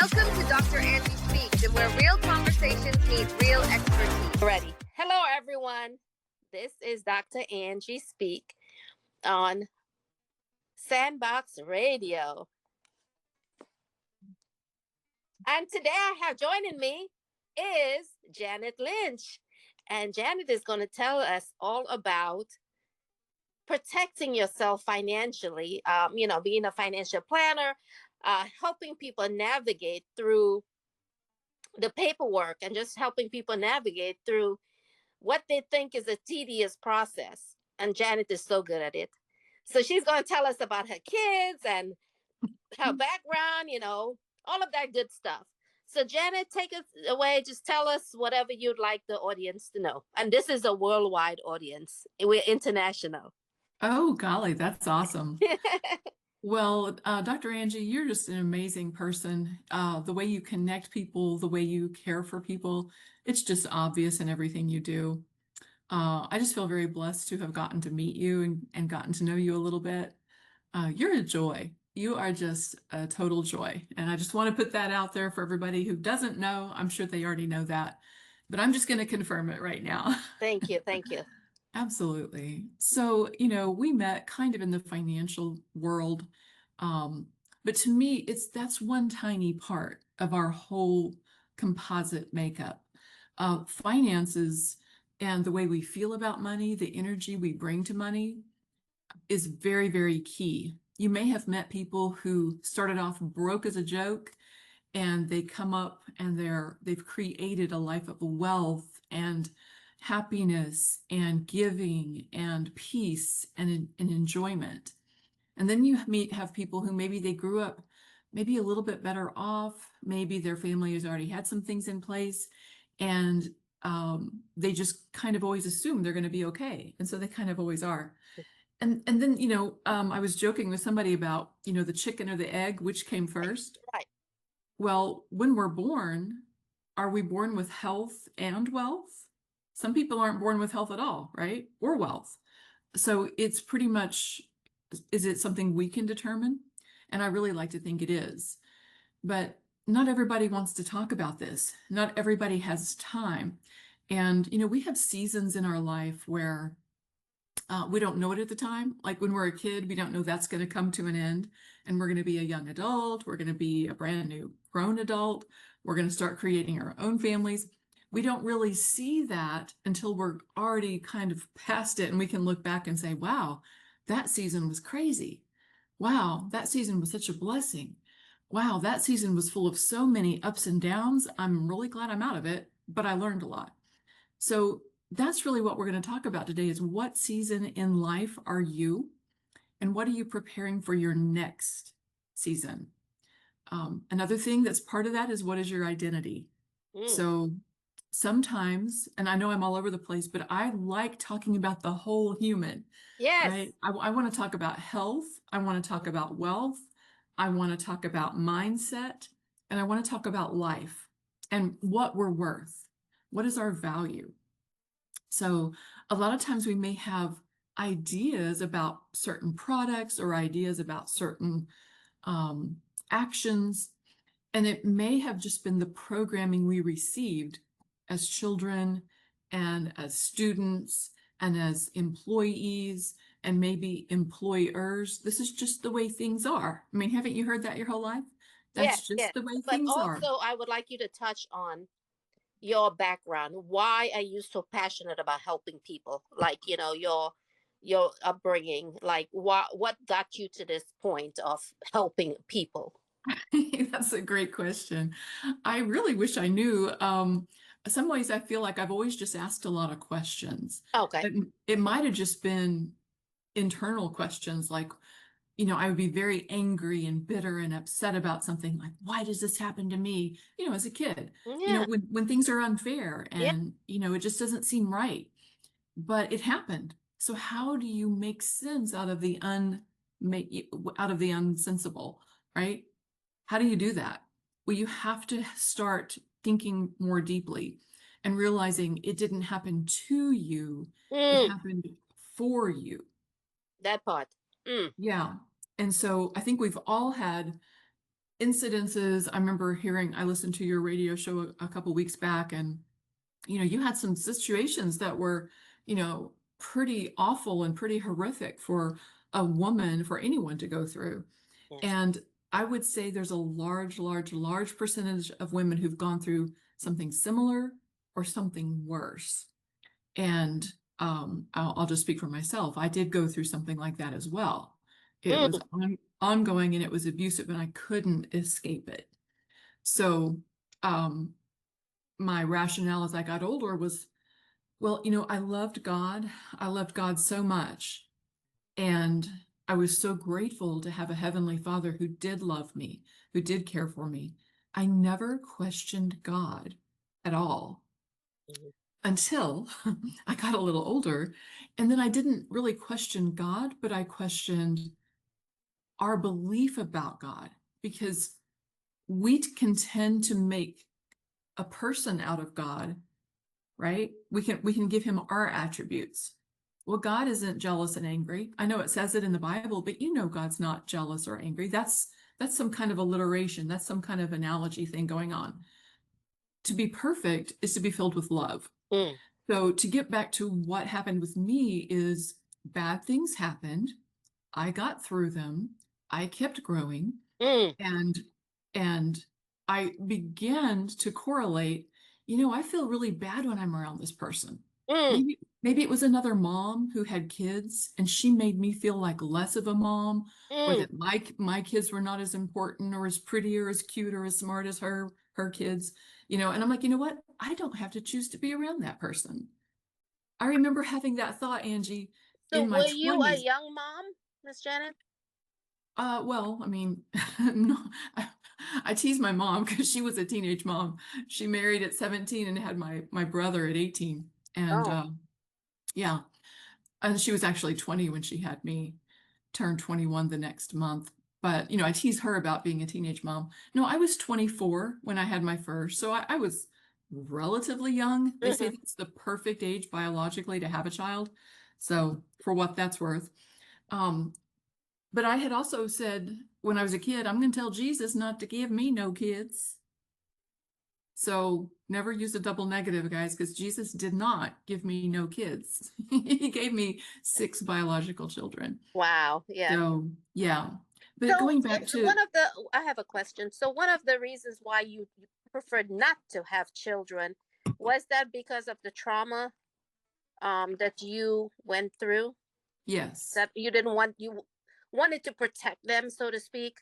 Welcome to Dr. Angie Speaks, and where real conversations meet real expertise. Ready. Hello, everyone. This is Dr. Angie Speak on Sandbox Radio. And today I have joining me is Janet Lynch. And Janet is going to tell us all about protecting yourself financially, being a financial planner, helping people navigate through the paperwork and just helping people navigate through what they think is a tedious process. And Janet is so good at it. So she's going to tell us about her kids and her background, all of that good stuff. So Janet, take us away. Just tell us whatever you'd like the audience to know. And this is a worldwide audience. We're international. Oh, golly, that's awesome. Well, Dr. Angie, you're just an amazing person. The way you connect people, the way you care for people, it's just obvious in everything you do. I just feel very blessed to have gotten to meet you and gotten to know you a little bit. You're a joy. You are just a total joy. And I just want to put that out there for everybody who doesn't know. I'm sure they already know that, but I'm just going to confirm it right now. Thank you. Thank you. Absolutely. So, we met kind of in the financial world. But to me, that's one tiny part of our whole composite makeup. Finances and the way we feel about money, the energy we bring to money is very, very key. You may have met people who started off broke as a joke, and they come up and they've created a life of wealth and happiness and giving and peace and enjoyment. And then you have people who maybe they grew up maybe a little bit better off. Maybe their family has already had some things in place, and they just kind of always assume they're going to be okay. And so they kind of always are. And then, I was joking with somebody about, the chicken or the egg, which came first. Right. Well, when we're born, are we born with health and wealth? Some people aren't born with health at all, right? Or wealth. So it's pretty much, is it something we can determine? And I really like to think it is. But not everybody wants to talk about this. Not everybody has time. And, we have seasons in our life where we don't know it at the time. Like when we're a kid, we don't know that's going to come to an end and we're going to be a young adult. We're going to be a brand new grown adult. We're going to start creating our own families. We don't really see that until we're already kind of past it, and we can look back and say, wow, that season was crazy. Wow, that season was such a blessing. Wow, that season was full of so many ups and downs. I'm really glad I'm out of it, but I learned a lot. So that's really what we're going to talk about today, is what season in life are you, and what are you preparing for your next season? Another thing that's part of that is, what is your identity? So sometimes, and I know I'm all over the place, but I like talking about the whole human. Yes. Right? I want to talk about health. I want to talk about wealth. I want to talk about mindset, and I want to talk about life and what we're worth. What is our value? So a lot of times we may have ideas about certain products or ideas about certain actions, and it may have just been the programming we received as children and as students and as employees and maybe employers. This is just the way things are. I mean, haven't you heard that your whole life? That's just the way things are. But also, I would like you to touch on your background. Why are you so passionate about helping people? Like, your upbringing, like what got you to this point of helping people? That's a great question. I really wish I knew. Some ways I feel like I've always just asked a lot of questions. Okay. It might have just been internal questions, like, I would be very angry and bitter and upset about something, like, why does this happen to me? As a kid, Yeah. when things are unfair Yeah. and, it just doesn't seem right, but it happened. So how do you make sense out of the unsensible, right? How do you do that? Well, you have to start thinking more deeply and realizing it didn't happen to you. It happened for you. That part. Yeah. And so I think we've all had incidences. I remember I listened to your radio show a couple weeks back, and you had some situations that were, pretty awful and pretty horrific for a woman, for anyone to go through. Yes. And I would say there's a large, large, large percentage of women who've gone through something similar or something worse. And I'll just speak for myself. I did go through something like that as well. It was ongoing and it was abusive, and I couldn't escape it. So my rationale as I got older was, well, I loved God. I loved God so much. And I was so grateful to have a Heavenly Father who did love me, who did care for me. I never questioned God at all until I got a little older. And then I didn't really question God, but I questioned our belief about God, because we can tend to make a person out of God, right? We can give him our attributes. Well, God isn't jealous and angry. I know it says it in the Bible, but God's not jealous or angry. That's some kind of alliteration. That's some kind of analogy thing going on. To be perfect is to be filled with love. So to get back to what happened with me is bad things happened. I got through them. I kept growing, and I began to correlate. I feel really bad when I'm around this person. Maybe it was another mom who had kids, and she made me feel like less of a mom, or that my kids were not as important or as pretty or as cute or as smart as her kids. And I'm like, you know what? I don't have to choose to be around that person. I remember having that thought, Angie, So in my were you a 20s. young mom, Miss Janet? Well, I mean, no, I tease my mom because she was a teenage mom. She married at 17 and had my brother at 18. And yeah, and she was actually 20 when she had me, turned 21 the next month. But, I tease her about being a teenage mom. No, I was 24 when I had my first. So I was relatively young. They say that's the perfect age biologically to have a child. So for what that's worth. But I had also said when I was a kid, I'm going to tell Jesus not to give me no kids. So never use a double negative, guys, because Jesus did not give me no kids. He gave me 6 biological children. Wow. Yeah. So, yeah. But So going back to I have a question. So one of the reasons why you preferred not to have children, was that because of the trauma that you went through? yes, That you wanted to protect them, so to speak?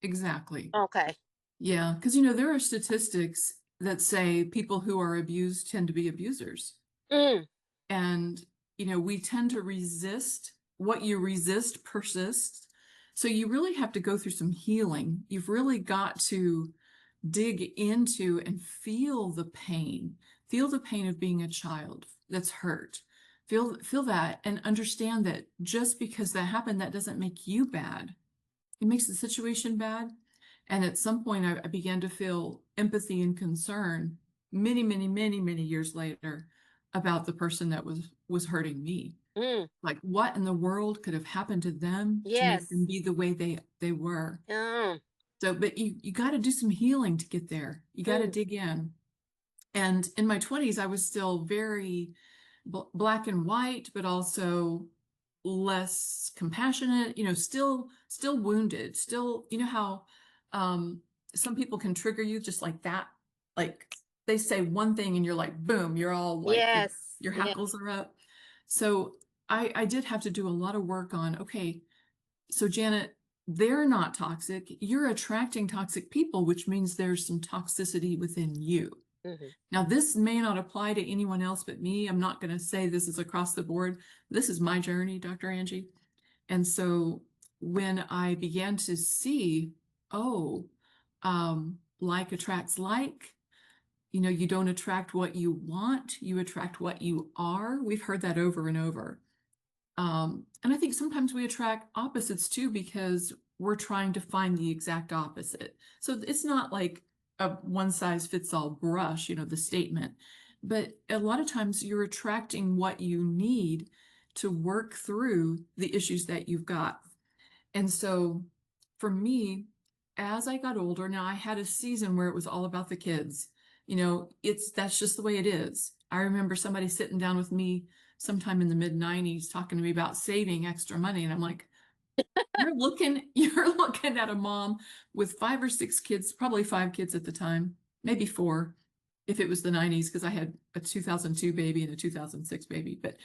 exactly. Okay. Yeah, because there are statistics that say people who are abused tend to be abusers. And we tend to resist. What you resist persists. So you really have to go through some healing. You've really got to dig into and feel the pain of being a child that's hurt. Feel that and understand that just because that happened, that doesn't make you bad. It makes the situation bad. And at some point I began to feel empathy and concern many, many, many, many years later about the person that was hurting me. Like, what in the world could have happened to them to make them be the way they were? So, but you got to do some healing to get there. You got to dig in. And in my 20s, I was still very black and white, but also less compassionate, still wounded, still, how some people can trigger you just like that. Like they say one thing and you're like, boom, you're all like, your hackles are up. So I did have to do a lot of work on, okay, so Janet, they're not toxic. You're attracting toxic people, which means there's some toxicity within you. Now, this may not apply to anyone else but me. I'm not going to say this is across the board. This is my journey, Dr. Angie. And so when I began to see, like attracts like, you don't attract what you want, you attract what you are. We've heard that over and over. And I think sometimes we attract opposites too, because we're trying to find the exact opposite. So it's not like a one size fits all brush, the statement, but a lot of times you're attracting what you need to work through the issues that you've got. And so for me, as I got older, now I had a season where it was all about the kids. That's just the way it is. I remember somebody sitting down with me sometime in the mid-90s talking to me about saving extra money. And I'm like, you're looking at a mom with 5 or 6 kids, probably 5 kids at the time, maybe 4, if it was the 90s, because I had a 2002 baby and a 2006 baby. But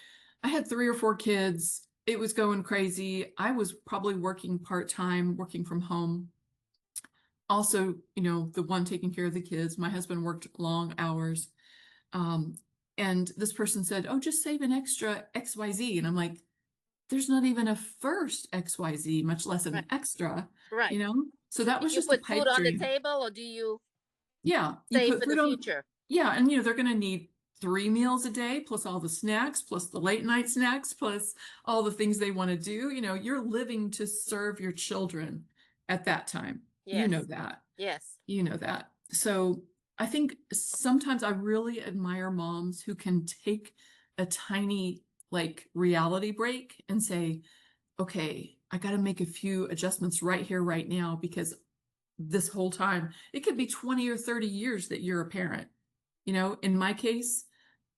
I had 3 or 4 kids. It was going crazy. I was probably working part-time, working from home. Also, the one taking care of the kids. My husband worked long hours. Um, and this person said, "Oh, just save an extra XYZ." And I'm like, there's not even a first XYZ, much less an Right. extra, Right. So that Do was you just a put food pipe on the dream. table, or do you Yeah, you save put for the food on. future? Yeah, and they're going to need 3 meals a day, plus all the snacks, plus the late night snacks, plus all the things they want to do. You're living to serve your children at that time. You know Yes. that. Yes. You know that. So I think sometimes I really admire moms who can take a tiny reality break and say, okay, I got to make a few adjustments right here, right now, because this whole time, it could be 20 or 30 years that you're a parent. In my case,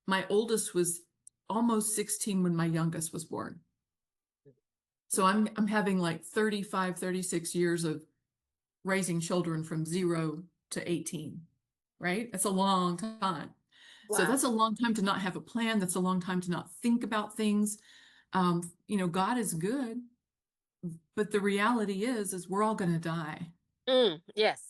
my oldest was almost 16 when my youngest was born. So I'm having like 35, 36 years of raising children from 0 to 18, right? That's a long time. So Wow. that's a long time to not have a plan. That's a long time to not think about things. God is good, but the reality is we're all going to die. Yes.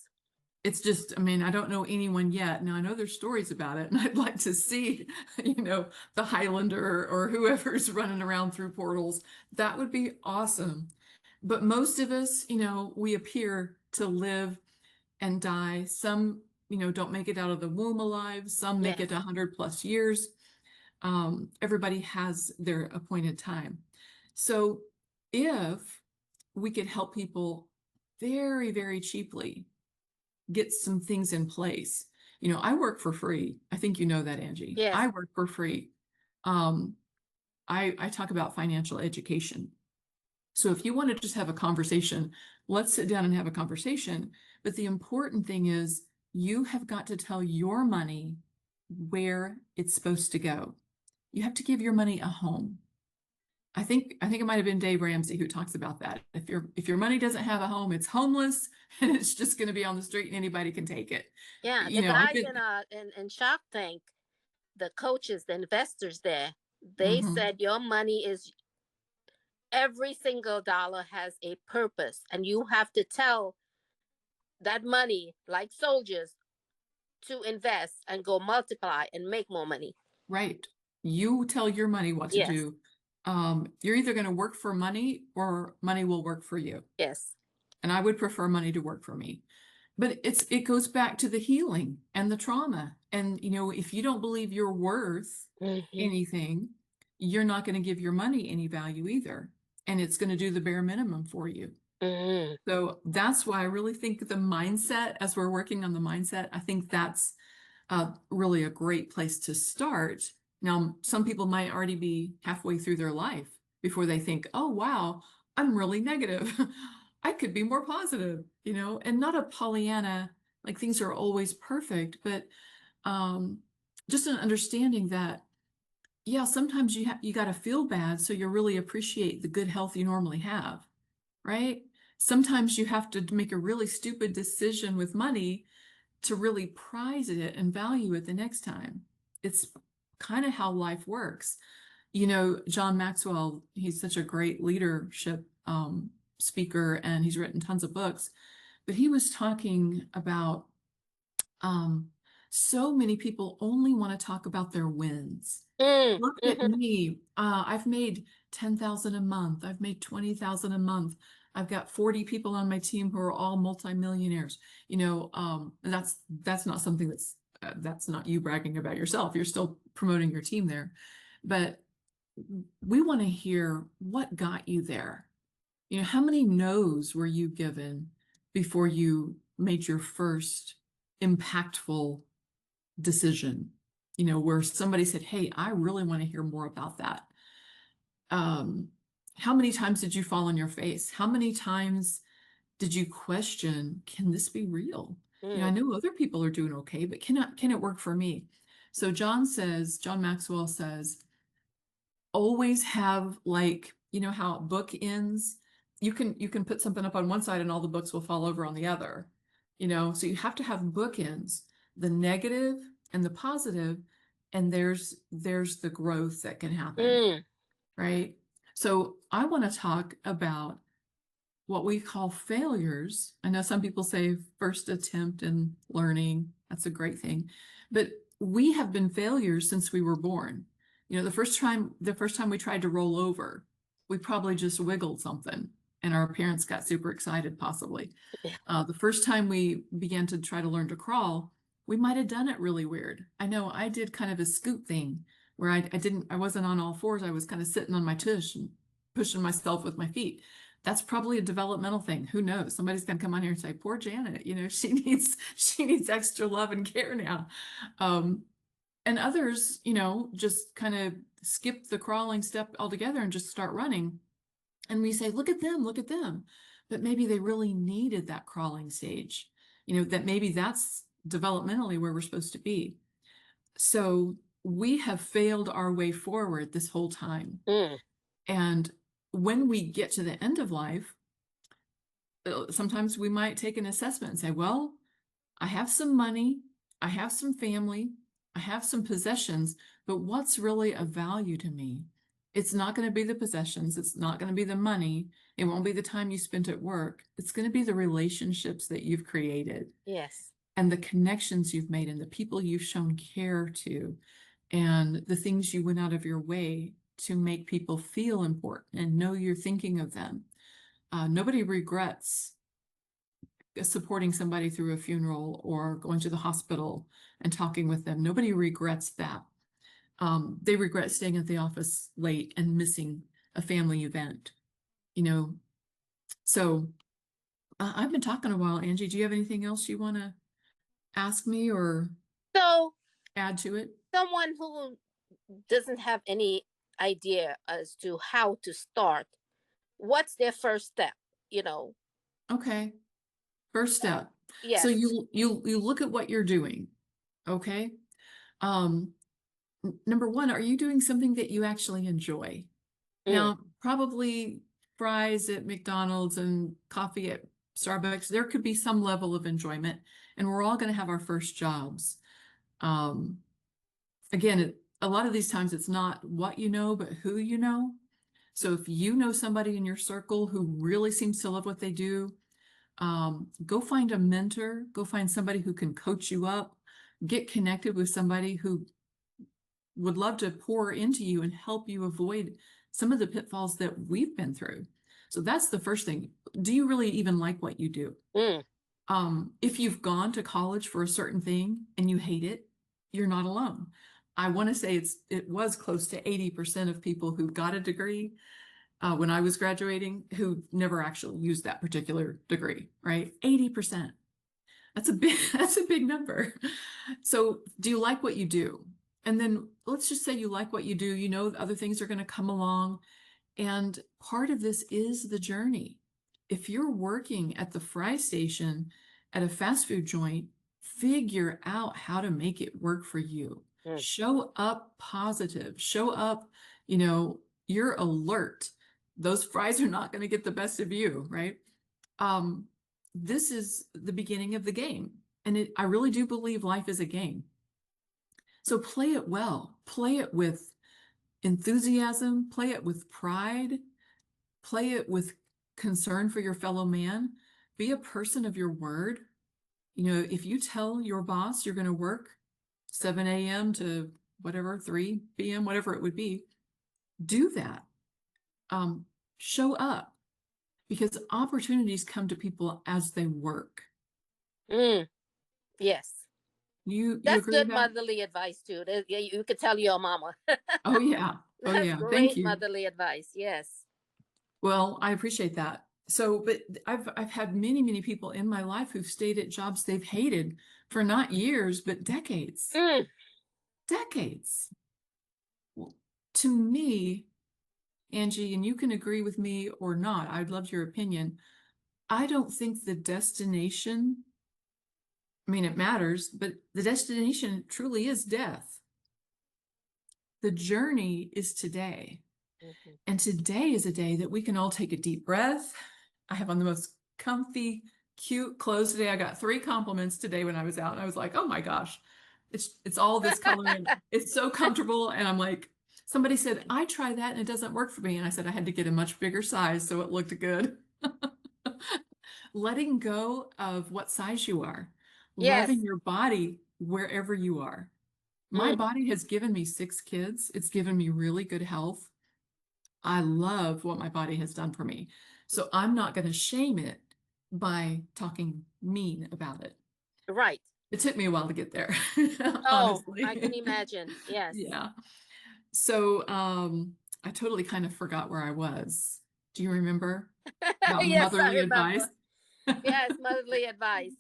It's just, I mean, I don't know anyone yet. Now I know there's stories about it, and I'd like to see, the Highlander or whoever's running around through portals. That would be awesome. But most of us, we appear to live and die. Some, don't make it out of the womb alive. Some make it Yes. 100+ years. Everybody has their appointed time. So if we could help people very, very cheaply get some things in place. I work for free. I think you know that, Angie. Yes. I work for free. Um, I talk about financial education. So if you want to just have a conversation, let's sit down and have a conversation. But the important thing is you have got to tell your money where it's supposed to go. You have to give your money a home. I think it might have been Dave Ramsey who talks about that. If your money doesn't have a home, it's homeless and it's just going to be on the street and anybody can take it. Yeah. The I've guys been. in Shark Tank, the coaches, the investors there, they Mhm. said your money is, every single dollar has a purpose, and you have to tell that money, like soldiers, to invest and go multiply and make more money. Right. You tell your money what to Yes. do. You're either going to work for money or money will work for you. Yes. And I would prefer money to work for me. But it goes back to the healing and the trauma. And if you don't believe you're worth anything, you're not going to give your money any value either. And it's going to do the bare minimum for you. So that's why I really think the mindset, as we're working on the mindset, I think that's really a great place to start. Now, some people might already be halfway through their life before they think, oh, wow, I'm really negative. I could be more positive, and not a Pollyanna, like things are always perfect, but just an understanding that, yeah, sometimes you got to feel bad so you really appreciate the good health you normally have, right? Sometimes you have to make a really stupid decision with money to really prize it and value it the next time. It's kind of how life works. John Maxwell, he's such a great leadership speaker, and he's written tons of books, but he was talking about so many people only want to talk about their wins. Look at me. I've made 10,000 a month. I've made 20,000 a month. I've got 40 people on my team who are all multimillionaires. That's not something that's not you bragging about yourself. You're still promoting your team there. But we want to hear what got you there. How many no's were you given before you made your first impactful decision? Where somebody said, hey, I really want to hear more about that. How many times did you fall on your face? How many times Did you question, can this be real? I Mm. know other people are doing okay, but can it work for me? So John Maxwell says, always have, like, how a book ends, you can put something up on one side and all the books will fall over on the other, so you have to have bookends, the negative and the positive, and there's the growth that can happen, Mm. right? So I want to talk about what we call failures. I know some people say first attempt in learning, that's a great thing, but we have been failures since we were born. The first time we tried to roll over, we probably just wiggled something and our parents got super excited, possibly. The first time we began to try to learn to crawl, we might have done it really weird. I know I did kind of a scoot thing where I wasn't on all fours. I was kind of sitting on my tush and pushing myself with my feet. That's probably a developmental thing. Who knows? Somebody's gonna come on here and say, poor Janet, she needs extra love and care now. And others, just kind of skip the crawling step altogether and just start running. And we say, look at them, look at them. But maybe they really needed that crawling stage, that maybe that's developmentally where we're supposed to be. So we have failed our way forward this whole time. Mm. And when we get to the end of life, sometimes we might take an assessment and say, well, I have some money, I have some family, I have some possessions, but what's really of value to me? It's not going to be the possessions. It's not going to be the money. It won't be the time you spent at work. It's going to be the relationships that you've created. Yes. And the connections you've made and the people you've shown care to and the things you went out of your way to make people feel important and know you're thinking of them. Nobody regrets supporting somebody through a funeral or going to the hospital and talking with them. Nobody regrets that. They regret staying at the office late and missing a family event, So I've been talking a while. Angie, do you have anything else you want to ask me or So add to it? someone who doesn't have any idea as to how to start, what's their first step? Okay. First step. So Yes. you look at what you're doing. Okay. Number one, are you doing something that you actually enjoy? Mm. Now, probably fries at McDonald's and coffee at Starbucks, there could be some level of enjoyment, and we're all going to have our first jobs. Again, a lot of these times it's not what you know, but who you know. So if you know somebody in your circle who really seems to love what they do, go find a mentor, go find somebody who can coach you up, get connected with somebody who would love to pour into you and help you avoid some of the pitfalls that we've been through. So that's the first thing. Do you really even like what you do? Mm. If you've gone to college for a certain thing and you hate it, you're not alone. I want to say it was close to 80% of people who got a degree when I was graduating who never actually used that particular degree, right? 80%. That's a big number. So do you like what you do? And then let's just say you like what you do, other things are going to come along. And part of this is the journey. If you're working at the fry station at a fast food joint, figure out how to make it work for you. Mm. Show up positive. Show up, you're alert. Those fries are not going to get the best of you, right? This is the beginning of the game. And I really do believe life is a game. So play it well. Play it with enthusiasm. Play it with pride. Play it with concern for your fellow man. Be a person of your word. If you tell your boss you're going to work 7 a.m. to whatever, 3 p.m., whatever it would be, do that. Show up, because opportunities come to people as they work. Mm. Yes. You That's agree good with that? motherly advice too. You could tell your mama. Oh yeah. Oh That's yeah. Thank great you. motherly advice. Yes. Well, I appreciate that. So, but I've had many people in my life who've stayed at jobs they've hated for not years, but decades. Mm. Decades. Well, to me, Angie, and you can agree with me or not, I'd love your opinion. I don't think the destination, I mean, it matters, but the destination truly is death. The journey is today. Mhm. And today is a day that we can all take a deep breath. I have on the most comfy, cute clothes today. I got 3 compliments today when I was out, and I was like, oh my gosh, it's all this color and it's so comfortable. And I'm like, somebody said, I try that and it doesn't work for me. And I said I had to get a much bigger size so it looked good. Letting go of what size you are, loving Yes. your body wherever you are. My Mm, body has given me 6 kids. It's given me really good health. I love what my body has done for me. So I'm not going to shame it by talking mean about it. right. It took me a while to get there, Oh, I can honestly. imagine. Yes. Yeah. So I totally kind of forgot where I was. Do you remember about Yes, I motherly advice? remember. Yes, motherly advice.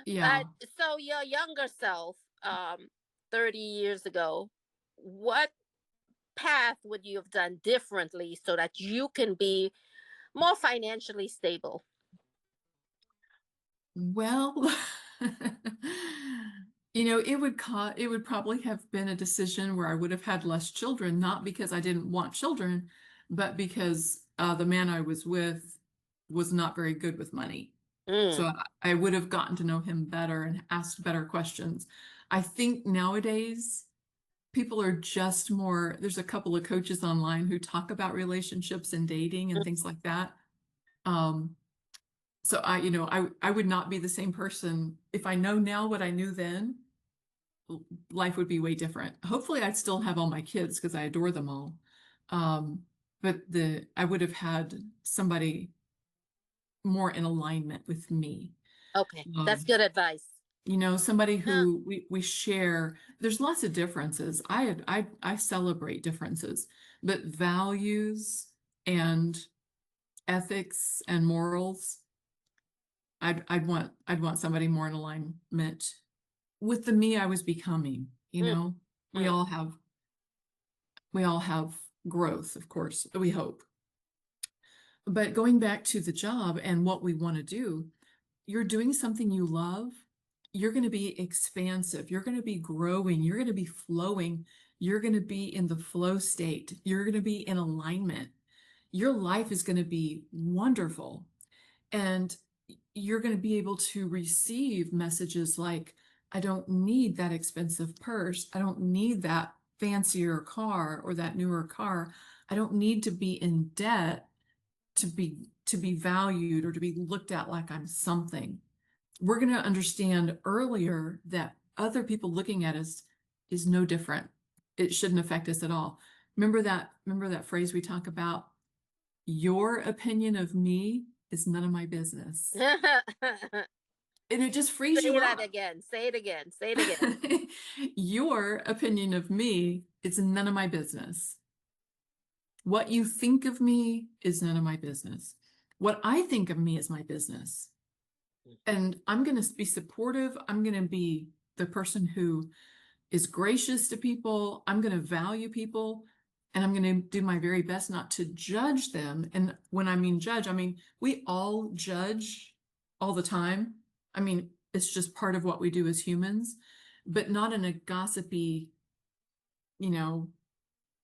Yeah. But so your younger self, 30 years ago, what path would you have done differently so that you can be more financially stable? Well, it would probably have been a decision where I would have had less children, not because I didn't want children, but because the man I was with was not very good with money. So Mm, I would have gotten to know him better and asked better questions. I think nowadays people are just more, there's a couple of coaches online who talk about relationships and dating and mm, things like that. Um, so I would not be the same person if I know now what I knew then. Life would be way different. Hopefully, I'd still have all my kids because I adore them all. Um, but I would have had somebody more in alignment with me. okay, that's Um, good advice. Somebody Yeah. who we share. There's lots of differences. I celebrate differences, but values and ethics and morals, I'd want somebody more in alignment with the me I was becoming. Mm, We mm, all have we all have growth, of course, we hope. But going back to the job and what we want to do, you're doing something you love, you're going to be expansive, you're going to be growing, you're going to be flowing, you're going to be in the flow state, you're going to be in alignment. Your life is going to be wonderful. And you're going to be able to receive messages like, I don't need that expensive purse. I don't need that fancier car or that newer car. I don't need to be in debt to be valued or to be looked at like I'm something. We're going to understand earlier that other people looking at us is no different. It shouldn't affect us at all. Remember that phrase we talk about? Your opinion of me is none of my business. mm. And it just frees Say you that up. again. Say it again. Say it again. Your opinion of me is none of my business. What you think of me is none of my business. What I think of me is my business. And I'm going to be supportive. I'm going to be the person who is gracious to people. I'm going to value people. And I'm going to do my very best not to judge them. And when I mean judge, I mean, we all judge all the time. I mean, it's just part of what we do as humans, but not in a gossipy, you know,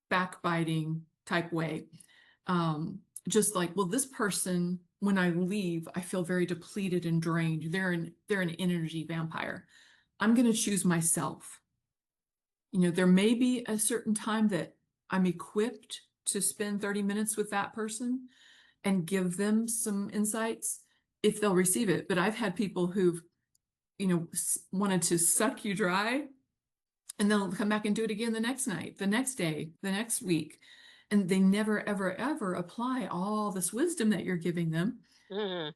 backbiting type way. Just like, well, this person, when I leave, I feel very depleted and drained. They're an energy vampire. I'm going to choose myself. There may be a certain time that I'm equipped to spend 30 minutes with that person and give them some insights if they'll receive it. But I've had people who've, wanted to suck you dry, and they'll come back and do it again the next night, the next day, the next week. And they never, ever, ever apply all this wisdom that you're giving them. Mm,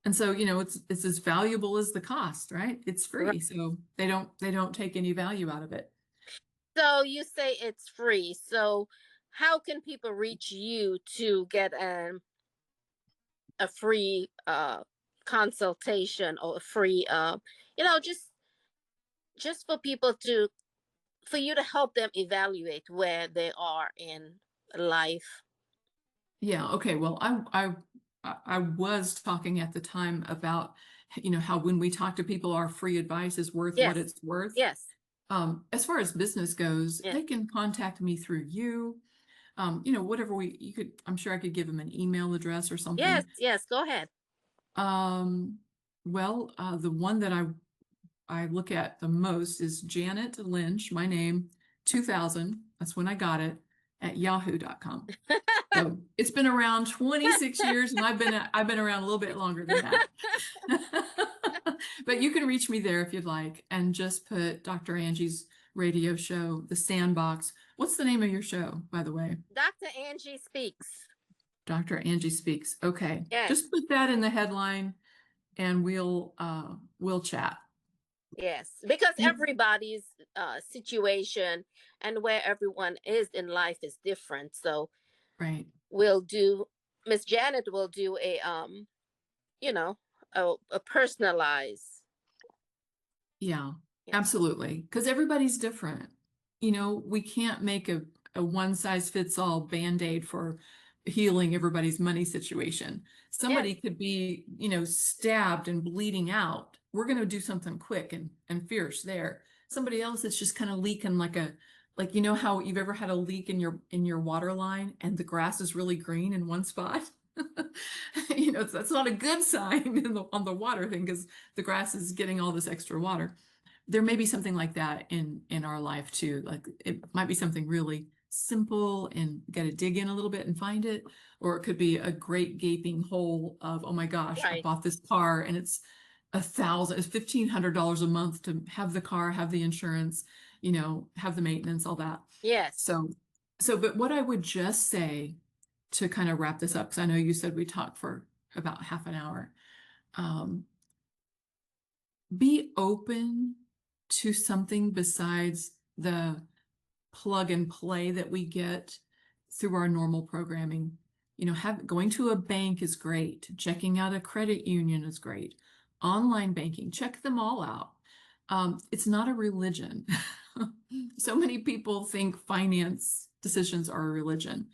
And so, it's as valuable as the cost, right? It's right. free. So they don't take any value out of it. So you say it's free. So how can people reach you to get a free consultation or a free just for people to for you to help them evaluate where they are in life? Yeah. Okay. Well, I was talking at the time about, how when we talk to people, our free advice is worth what Yes. it's worth. Yes. As far as business goes, Yes. they can contact me through you. Whatever I'm sure I could give them an email address or something. Yes. Yes. Go ahead. The one that I look at the most is Janet Lynch, my name, 2000. That's when I got it at yahoo.com. So it's been around 26 years, and I've been around a little bit longer than that. But you can reach me there if you'd like, and just put Dr. Angie's radio show, The Sandbox. What's the name of your show, by the way? Dr. Angie Speaks. Dr. Angie Speaks. Okay. Yes. Just put that in the headline, and we'll chat. Yes, because everybody's situation and where everyone is in life is different. So Right. Miss Janet will do a a personalized. Yeah, Yeah. absolutely. Because everybody's different. We can't make a one size fits all band-aid for healing everybody's money situation. Somebody could be, stabbed and bleeding out. We're going to do something quick and fierce there. Somebody else is just kind of leaking like how you've ever had a leak in your water line and the grass is really green in one spot. That's not a good sign on the water thing, because the grass is getting all this extra water. There may be something like that in our life too. Like it might be something really simple and got to dig in a little bit and find it, or it could be a great gaping hole of, oh my gosh, I Right. bought this car and it's $1,500 a month to have the car, have the insurance, have the maintenance, all that. Yes. But what I would just say to kind of wrap this up, because I know you said we talked for about half an hour, be open to something besides the plug and play that we get through our normal programming. Going to a bank is great. Checking out a credit union is great. Online banking, check them all out. It's not a religion. So many people think finance decisions are a religion.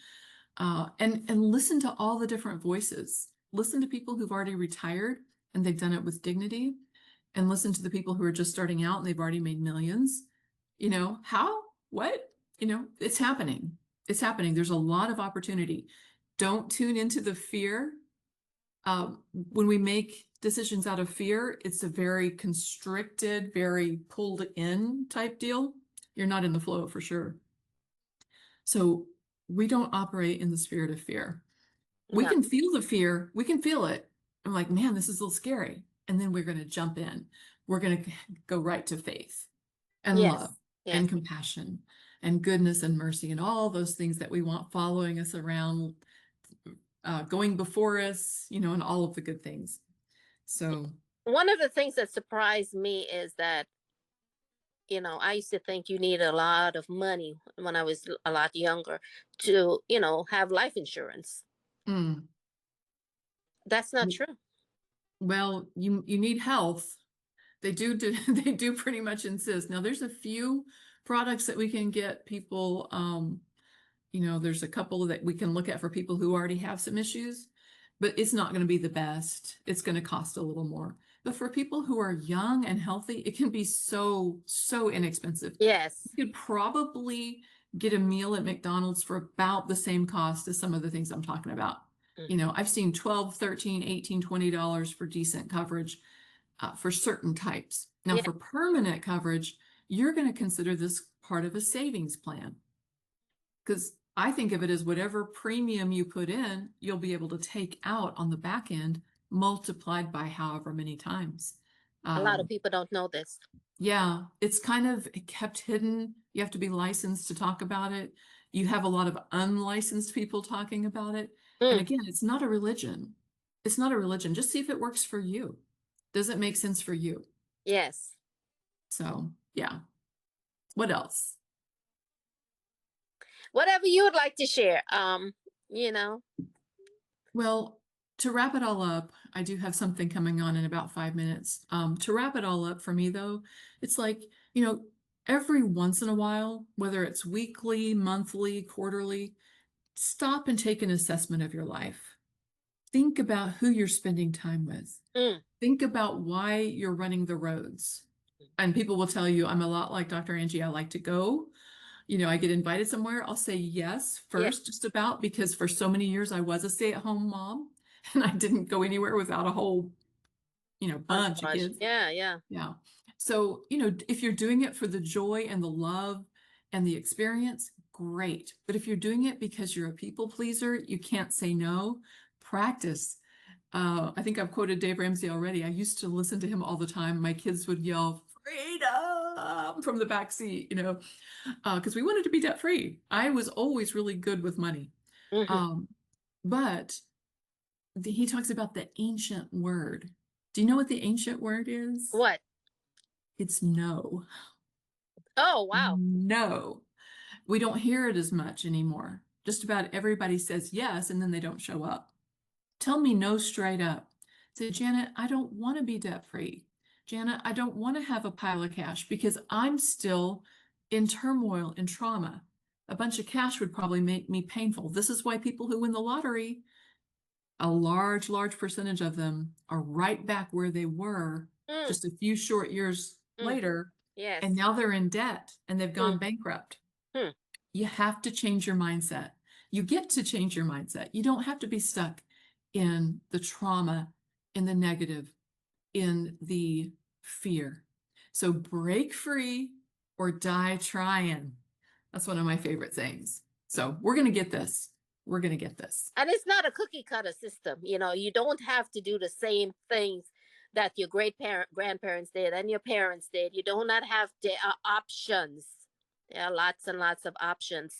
And listen to all the different voices. Listen to people who've already retired and they've done it with dignity, and listen to the people who are just starting out and they've already made millions. How? What? It's happening. It's happening. There's a lot of opportunity. Don't tune into the fear. When we make decisions out of fear, it's a very constricted, very pulled in type deal. You're not in the flow for sure. So we don't operate in the spirit of fear. We can feel the fear. We can feel it. I'm like, man, this is a little scary. And then we're going to jump in. We're going to go right to faith and love and compassion and goodness and mercy and all those things that we want following us around, going before us, and all of the good things. So one of the things that surprised me is that, I used to think you need a lot of money when I was a lot younger to, have life insurance. That's not true. Well, you need health. They do pretty much insist. Now there's a few products that we can get people, there's a couple that we can look at for people who already have some issues, but it's not going to be the best. It's going to cost a little more. But for people who are young and healthy, it can be so inexpensive. Yes. You could probably get a meal at McDonald's for about the same cost as some of the things I'm talking about. I've seen $12, $13, $18, $20 for decent coverage for certain types. Now, for permanent coverage, you're going to consider this part of a savings plan, because I think of it as whatever premium you put in, you'll be able to take out on the back end, multiplied by however many times. A lot of people don't know this. Yeah, it's kind of kept hidden. You have to be licensed to talk about it. You have a lot of unlicensed people talking about it. And again, it's not a religion. It's not a religion. Just see if it works for you. Does it make sense for you? Yes. So, yeah. What else? Whatever you would like to share. Well, to wrap it all up, I do have something coming on in about 5 minutes. To wrap it all up for me, though, it's like, every once in a while, whether it's weekly, monthly, quarterly, stop and take an assessment of your life. think about who you're spending time with. Mm. Think about why you're running the roads. And people will tell you, I'm a lot like Dr. Angie. I like to go. I get invited somewhere. I'll say yes Yeah. first, just about, because for so many years I was a stay-at-home mom and I didn't go anywhere without a whole, bunch of kids. Yeah, yeah. Yeah. So, if you're doing it for the joy and the love and the experience, great. But if you're doing it because you're a people pleaser, you can't say no, practice. I think I've quoted Dave Ramsey already. I used to listen to him all the time. My kids would yell, freedom, from the back seat, because we wanted to be debt free. I was always really good with money. Mm-hmm. But he talks about the ancient word. Do you know what the ancient word is? What? It's no. Oh, wow. No. We don't hear it as much anymore. Just about everybody says yes, and then they don't show up. Tell me no straight up. Say, Janet, I don't want to be debt free. Janet, I don't want to have a pile of cash because I'm still in turmoil and trauma. A bunch of cash would probably make me painful. This is why people who win the lottery, a large percentage of them are right back where they were just a few short years later. Yes. And now they're in debt and they've gone Mm. bankrupt. Hmm. You have to change your mindset. You get to change your mindset. You don't have to be stuck in the trauma, in the negative, in the fear. So break free or die trying. That's one of my favorite sayings. So we're going to get this. We're going to get this. And it's not a cookie cutter system. You don't have to do the same things that your grandparents did and your parents did. You do not have the options. There are lots and lots of options.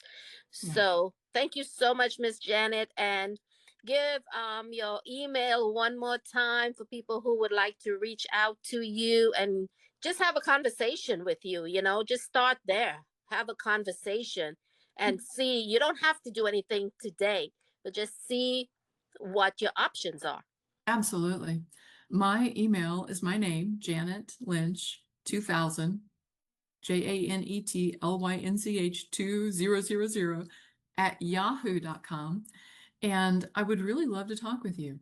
Yeah. So thank you so much, Miss Janet. And give your email one more time for people who would like to reach out to you and just have a conversation with you. Just start there. Have a conversation and see. You don't have to do anything today, but just see what your options are. Absolutely. My email is my name, Janet Lynch, 2000, JANETLYNCH 2000 at yahoo.com. And I would really love to talk with you.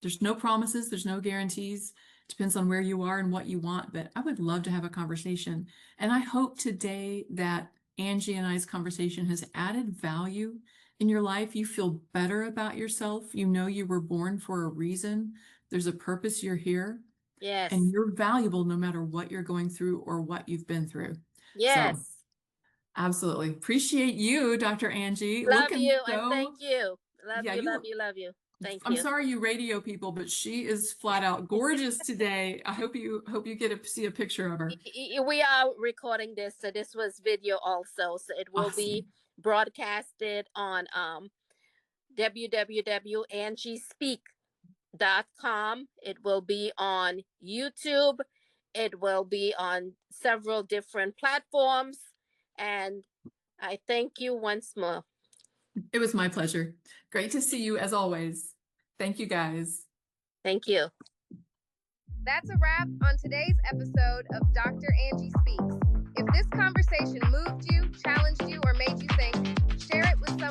There's no promises, there's no guarantees. Depends on where you are and what you want, but I would love to have a conversation. And I hope today that Angie and I's conversation has added value in your life. You feel better about yourself. You know you were born for a reason. There's a purpose. You're here. Yes. And you're valuable no matter what you're going through or what you've been through. Yes. So, absolutely. Appreciate you, Dr. Angie. Love you and thank you. Love you. Thank you. I'm sorry, you radio people, but she is flat out gorgeous today. I hope you get to see a picture of her. We are recording this, so this was video also. So it will be broadcasted on www.angiespeaks.com. It will be on YouTube. It will be on several different platforms. And I thank you once more. It was my pleasure. Great to see you as always. Thank you, guys. Thank you. That's a wrap on today's episode of Dr. Angie Speaks. If this conversation moved you, challenged you, or made you think, share it with someone